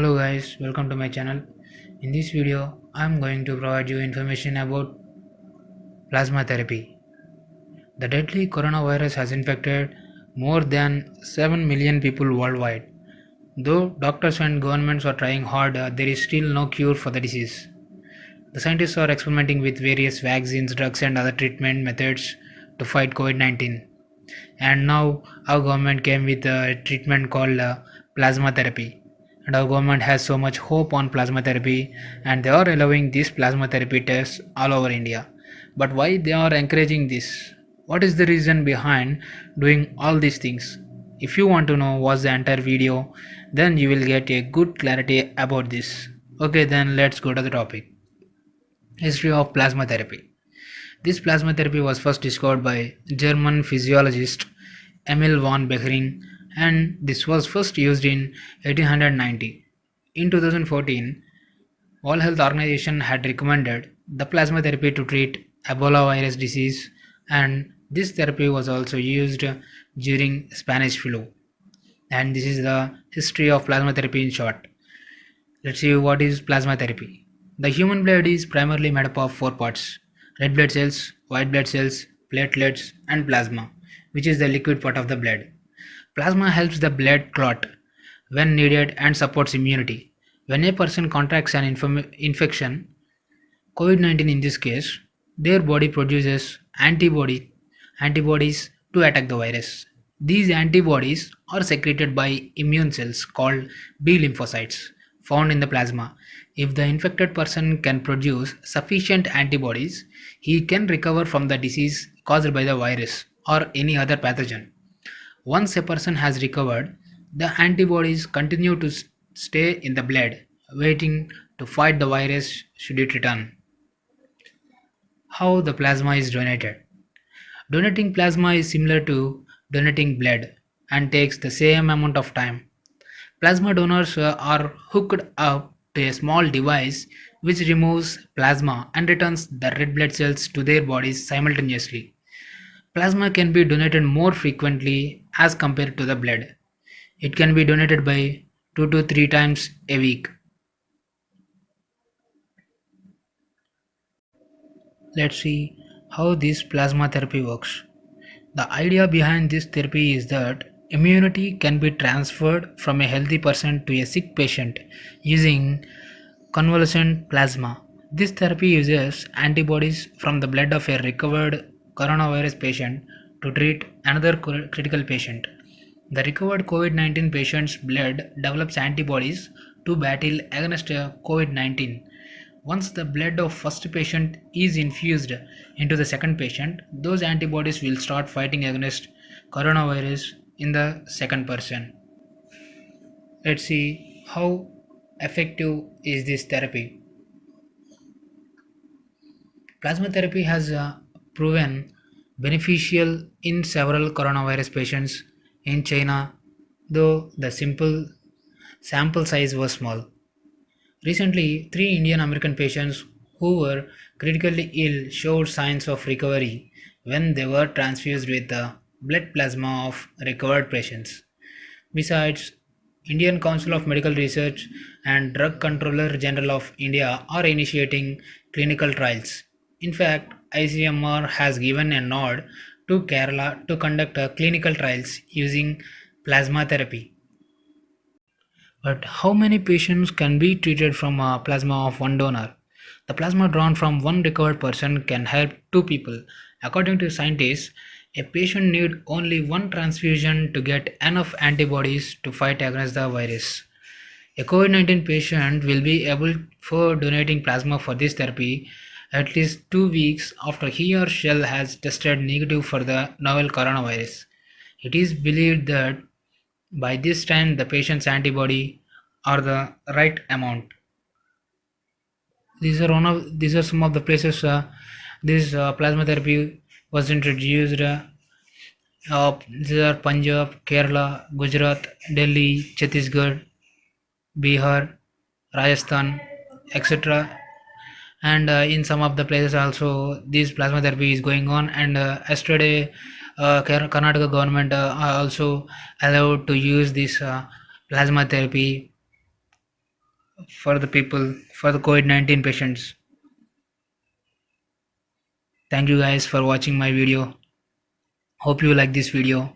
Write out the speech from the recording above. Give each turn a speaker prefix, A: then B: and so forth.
A: Hello guys, welcome to my channel. In this video, I am going to provide you information about plasma therapy. The deadly coronavirus has infected more than 7 million people worldwide. Though doctors and governments are trying hard, there is still no cure for the disease. The scientists are experimenting with various vaccines, drugs, and other treatment methods to fight COVID 19. And now our government came with a treatment called plasma therapy, and our government has so much hope on plasma therapy, and they are allowing these plasma therapy tests all over India. But why they are encouraging this? What is the reason behind doing all these things? If you want to know what's the entire video, then you will get a good clarity about this. Okay, then let's go to the topic. History of plasma therapy. This plasma therapy was first discovered by German physiologist Emil von Behring, and this was first used in 1890. In 2014, World Health Organization had recommended the plasma therapy to treat Ebola virus disease, and this therapy was also used during Spanish flu. And this is the history of plasma therapy in short. Let's see what is plasma therapy. The human blood is primarily made up of four parts: red blood cells, white blood cells, platelets, and plasma, which is the liquid part of the blood. Plasma helps the blood clot when needed and supports immunity. When a person contracts an infection, COVID 19 in this case, their body produces antibodies to attack the virus. These antibodies are secreted by immune cells called B lymphocytes found in the plasma. If the infected person can produce sufficient antibodies, he can recover from the disease caused by the virus or any other pathogen. Once a person has recovered, the antibodies continue to stay in the blood, waiting to fight the virus should it return. How the plasma is donated. Donating plasma is similar to donating blood and takes the same amount of time. Plasma donors are hooked up to a small device which removes plasma and returns the red blood cells to their bodies simultaneously. Plasma can be donated more frequently as compared to the blood. It can be donated by 2 to 3 times a week. Let's see how this plasma therapy works. The idea behind this therapy is that immunity can be transferred from a healthy person to a sick patient using convalescent plasma. This therapy uses antibodies from the blood of a recovered coronavirus patient to treat another critical patient. The recovered COVID 19 patient's blood develops antibodies to battle against COVID 19. Once the blood of first patient is infused into the second patient, those antibodies will start fighting against coronavirus in the second person. Let's see how effective is this therapy. Plasma therapy has proven beneficial in several coronavirus patients in China, though the simple sample size was small. Recently, three Indian American patients who were critically ill showed signs of recovery when they were transfused with the blood plasma of recovered patients. Besides, Indian Council of Medical Research and Drug Controller General of India are initiating clinical trials. In fact, ICMR has given a nod to Kerala to conduct clinical trials using plasma therapy. But how many patients can be treated from a plasma of one donor? The plasma drawn from one recovered person can help two people. According to scientists, a patient needs only one transfusion to get enough antibodies to fight against the virus. A COVID 19 patient will be able for donating plasma for this therapy at least 2 weeks after he or she has tested negative for the novel coronavirus. It is believed that by this time the patient's antibody are the right amount. These are some of the places this plasma therapy was introduced. These are Punjab, Kerala, Gujarat, Delhi, Chhattisgarh, Bihar, Rajasthan, etc. And in some of the places also this plasma therapy is going on. And yesterday, Karnataka government are also allowed to use this plasma therapy for the people, for the COVID-19 patients. Thank you guys for watching my video. Hope you like this video.